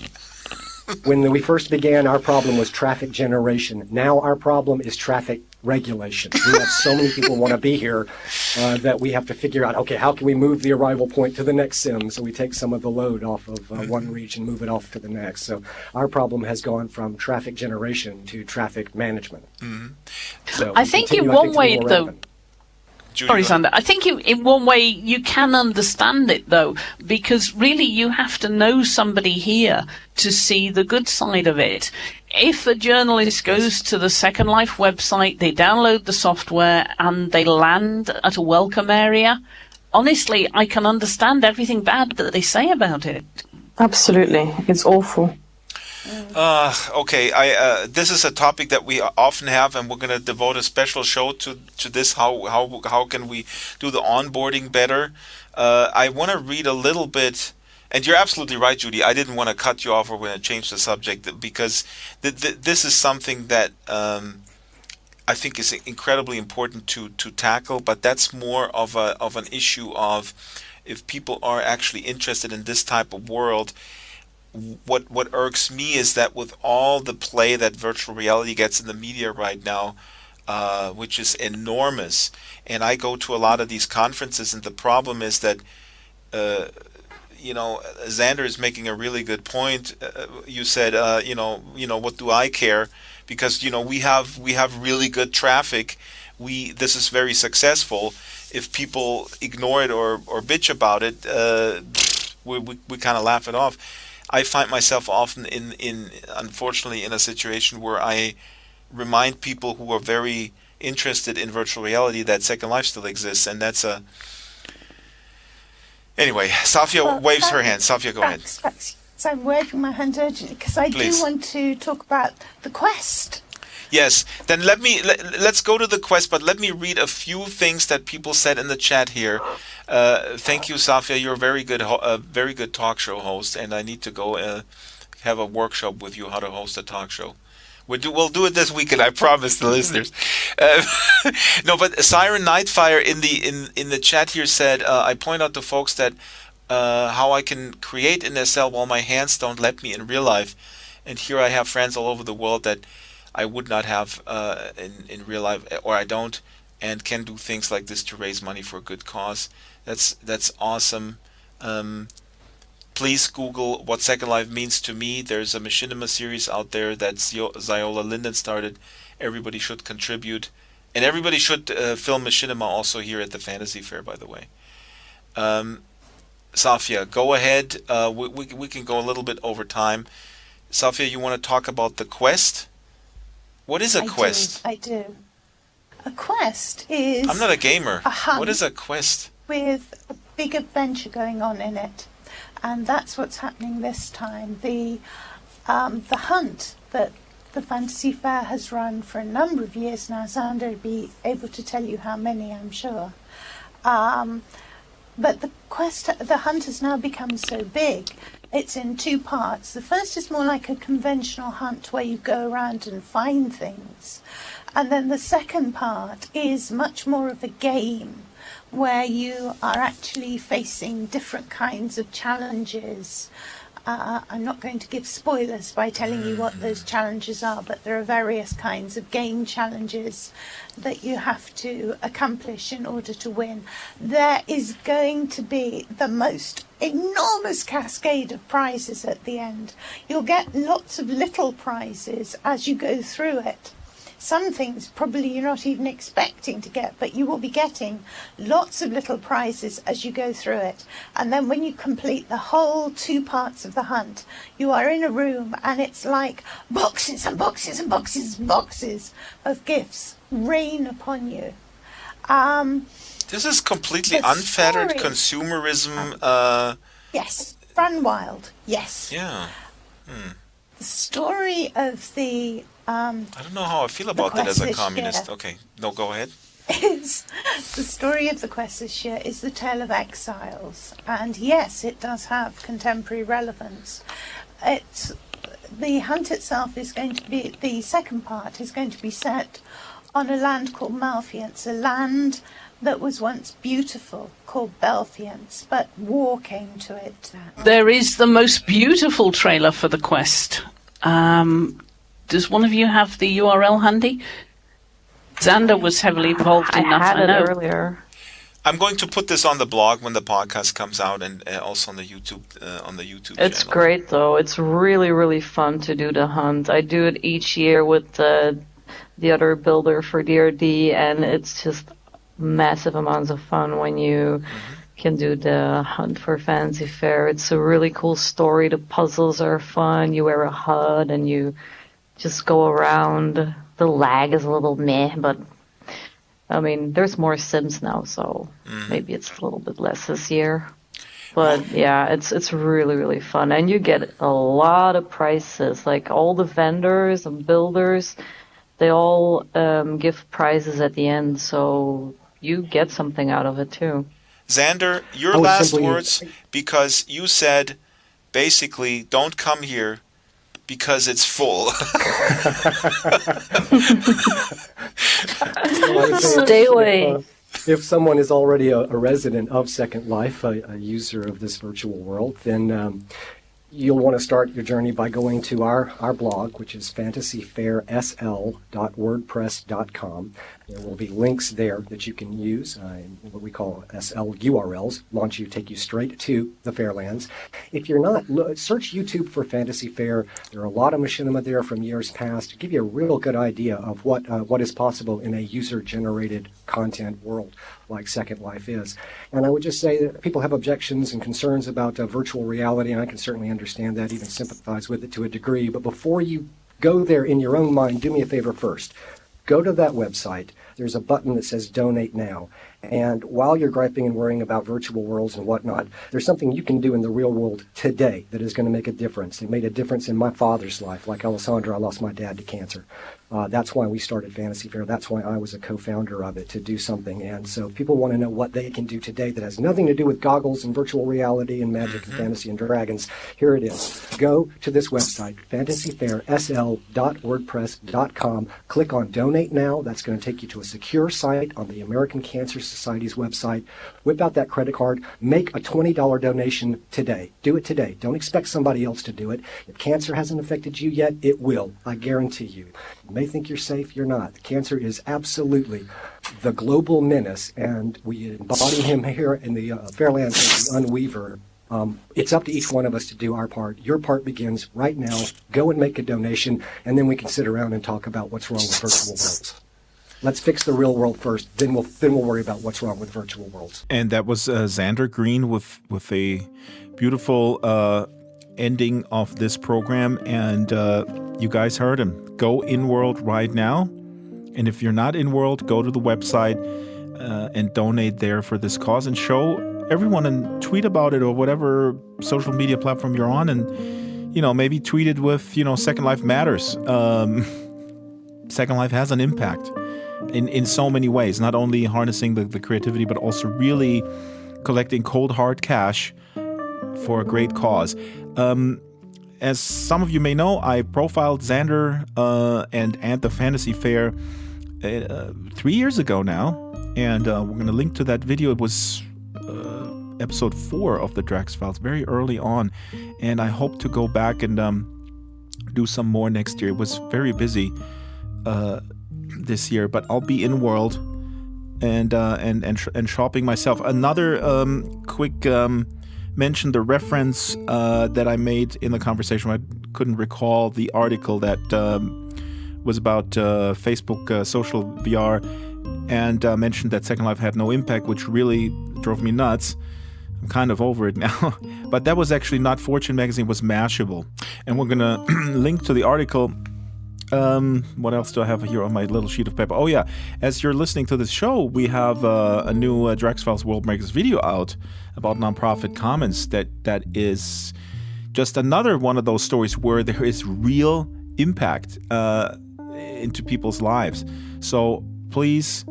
When we first began, our problem was traffic generation. Now our problem is traffic regulation. We have so many people want to be here that we have to figure out, okay, how can we move the arrival point to the next sim so we take some of the load off of one region, move it off to the next. So our problem has gone from traffic generation to traffic management. Mm-hmm. So I think in one way, though, sorry, Sander. I think in one way you can understand it, though, because really you have to know somebody here to see the good side of it. If a journalist goes to the Second Life website, they download the software, and they land at a welcome area, honestly, I can understand everything bad that they say about it. Absolutely. It's awful. Okay, this is a topic that we often have, and we're going to devote a special show to this. How can we do the onboarding better? I want to read a little bit, and you're absolutely right, Judy. I didn't want to cut you off or want to change the subject because this is something that I think is incredibly important to tackle. But that's more of an issue of if people are actually interested in this type of world. What irks me is that with all the play that virtual reality gets in the media right now, which is enormous. And I go to a lot of these conferences, and the problem is that, Xander is making a really good point. You said, what do I care? Because we have really good traffic. This is very successful. If people ignore it or bitch about it, we kind of laugh it off. I find myself often unfortunately in a situation where I remind people who are very interested in virtual reality that Second Life still exists, and that's a... Anyway, Safia waves her hand. Safia, go ahead. So I'm waving my hand urgently because I Please. do want to talk about the Quest. Yes, then let's go to the Quest, but let me read a few things that people said in the chat here. Thank you, Safia. You're a very good talk show host, and I need to go have a workshop with you how to host a talk show. We'll do it this weekend, I promise the listeners. No, but Siren Nightfire in the chat here said, I point out to folks that how I can create in SL while my hands don't let me in real life, and here I have friends all over the world that I would not have in real life, or I don't, and can do things like this to raise money for a good cause. That's awesome. Please Google what Second Life means to me. There's a Machinima series out there that Ziola Linden started. Everybody should contribute, and everybody should film Machinima also here at the Fantasy Fair, by the way. Safia, go ahead. We can go a little bit over time. Safia, you want to talk about the Quest? What is a Quest? I do. A Quest is... I'm not a gamer. A hunt. What is a Quest? With a big adventure going on in it. And that's what's happening this time. The hunt that the Fantasy Fair has run for a number of years now. Xander will be able to tell you how many, I'm sure. But the hunt has now become so big. It's in two parts. The first is more like a conventional hunt where you go around and find things. And then the second part is much more of a game where you are actually facing different kinds of challenges. I'm not going to give spoilers by telling you what those challenges are, but there are various kinds of game challenges that you have to accomplish in order to win. There is going to be the most enormous cascade of prizes at the end. You'll get lots of little prizes as you go through it. Some things probably you're not even expecting to get, but you will be getting lots of little prizes as you go through it. And then when you complete the whole two parts of the hunt, you are in a room and it's like boxes and boxes and boxes and boxes of gifts rain upon you. This is completely unfettered consumerism. Yes, run wild. Yes. Yeah. The story of the... I don't know how I feel about that as a communist. Okay, no, go ahead. The story of the Quest this year is the tale of exiles, and yes, it does have contemporary relevance. The hunt itself is going to be, the second part is going to be set on a land called Malfiance, a land that was once beautiful, called Belfiance, but war came to it. There is the most beautiful trailer for the Quest. Does one of you have the URL handy? Xander was heavily involved in that. I had it earlier. I'm going to put this on the blog when the podcast comes out, and also on the YouTube channel. It's great though. It's really, really fun to do the hunt. I do it each year with the other builder for DRD, and it's just massive amounts of fun when you can do the hunt for Fantasy Fair. It's a really cool story. The puzzles are fun. You wear a HUD and you just go around. The lag is a little meh, but I mean, there's more Sims now, so maybe it's a little bit less this year. But yeah, it's really, really fun. And you get a lot of prizes. Like all the vendors and builders, they all give prizes at the end, so you get something out of it too. Xander, your last words, because you said basically don't come here because it's full. Stay away. If someone is already a resident of Second Life, a user of this virtual world, then you'll want to start your journey by going to our blog, which is fantasyfairsl.wordpress.com. There will be links there that you can use, what we call SL URLs, take you straight to the Fairlands. If you're not, search YouTube for Fantasy Faire. There are a lot of machinima there from years past to give you a real good idea of what is possible in a user-generated content world like Second Life is. And I would just say that people have objections and concerns about virtual reality, and I can certainly understand that, even sympathize with it to a degree. But before you go there in your own mind, do me a favor first. Go to that website. There's a button that says Donate Now. And while you're griping and worrying about virtual worlds and whatnot, there's something you can do in the real world today that is going to make a difference. It made a difference in my father's life. Like Alessandra, I lost my dad to cancer. That's why we started Fantasy Faire. That's why I was a co-founder of it, to do something. And so if people want to know what they can do today that has nothing to do with goggles and virtual reality and magic and fantasy and dragons, here it is. Go to this website, fantasyfairsl.wordpress.com. Click on Donate Now. That's going to take you to a secure site on the American Cancer Society's website. Whip out that credit card. Make a $20 donation today. Do it today. Don't expect somebody else to do it. If cancer hasn't affected you yet, it will. I guarantee you. You may think you're safe, you're not. Cancer is absolutely the global menace, and we embody him here in the Fairlands as the Unweaver. It's up to each one of us to do our part. Your part begins right now. Go and make a donation, and then we can sit around and talk about what's wrong with virtual worlds. Let's fix the real world first, then we'll worry about what's wrong with virtual worlds. And that was Xander Green with a beautiful ending of this program, and you guys heard him. Go in-world right now, and if you're not in-world, go to the website and donate there for this cause, and show everyone and tweet about it, or whatever social media platform you're on, and maybe tweet it with Second Life matters. Second Life has an impact in so many ways, not only harnessing the creativity, but also really collecting cold hard cash for a great cause. As some of you may know, I profiled Xander and the Fantasy Faire 3 years ago now, and we're going to link to that video. It was episode 4 of the Drax Files, very early on, and I hope to go back and do some more next year. It was very busy this year, but I'll be in world and shopping myself. Another quick mention, the reference that I made in the conversation. I couldn't recall the article that was about Facebook social VR, and mentioned that Second Life had no impact, which really drove me nuts. I'm kind of over it now. But that was actually not Fortune magazine, it was Mashable. And we're going to link to the article. What else do I have here on my little sheet of paper? Oh yeah, as you're listening to this show, we have a new Drax Files World Makers video out about nonprofit commons that is just another one of those stories where there is real impact into people's lives. So please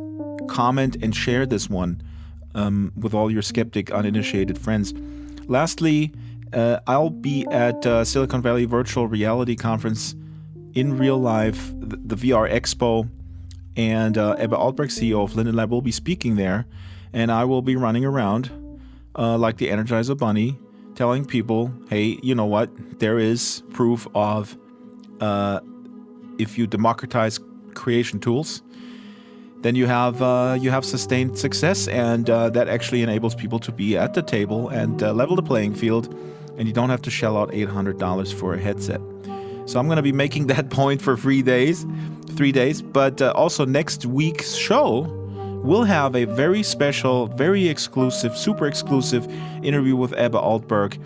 comment and share this one with all your skeptic, uninitiated friends. Lastly, I'll be at Silicon Valley Virtual Reality Conference in real life, the VR Expo, and Ebbe Altberg, CEO of Linden Lab, will be speaking there, and I will be running around like the Energizer Bunny, telling people, hey, you know what? There is proof of if you democratize creation tools, then you have sustained success, and that actually enables people to be at the table and level the playing field, and you don't have to shell out $800 for a headset. So I'm going to be making that point for 3 days, but also next week's show we'll have a very special, very exclusive, super exclusive interview with Ebbe Altberg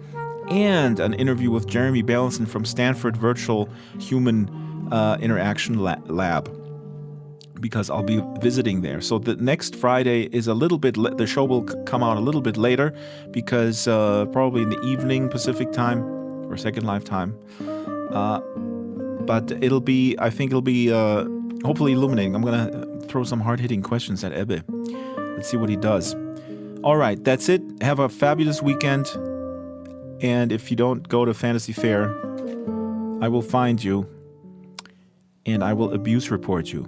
and an interview with Jeremy Balanson from Stanford Virtual Human Interaction Lab, because I'll be visiting there. So the next Friday is a little bit, the show will come out a little bit later, because probably in the evening Pacific time or Second Life time. But I think it'll be hopefully illuminating. I'm going to throw some hard-hitting questions at Ebbe. Let's see what he does. All right, that's it. Have a fabulous weekend. And if you don't go to Fantasy Faire, I will find you and I will abuse report you.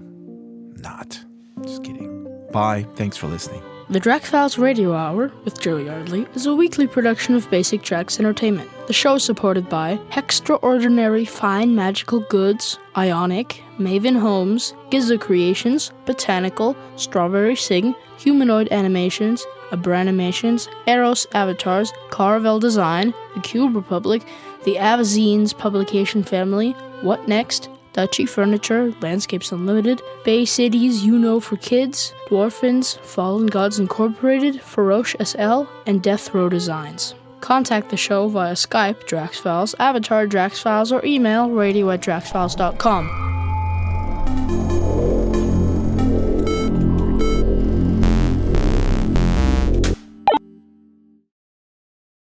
Not. Just kidding. Bye. Thanks for listening. The Drax Files Radio Hour with Joe Yardley is a weekly production of Basic Drax Entertainment. The show is supported by Extraordinary Fine Magical Goods, Ionic, Maven Homes, Giza Creations, Botanical, Strawberry Sing, Humanoid Animations, Abranimations, Eros Avatars, Caravel Design, The Cube Republic, the Avazines Publication Family, What Next, Dutchy Furniture, Landscapes Unlimited, Bay Cities for Kids, Dwarfins, Fallen Gods Incorporated, Feroce SL, and Death Row Designs. Contact the show via Skype, DraxFiles, Avatar, DraxFiles, or email radio@draxfiles.com.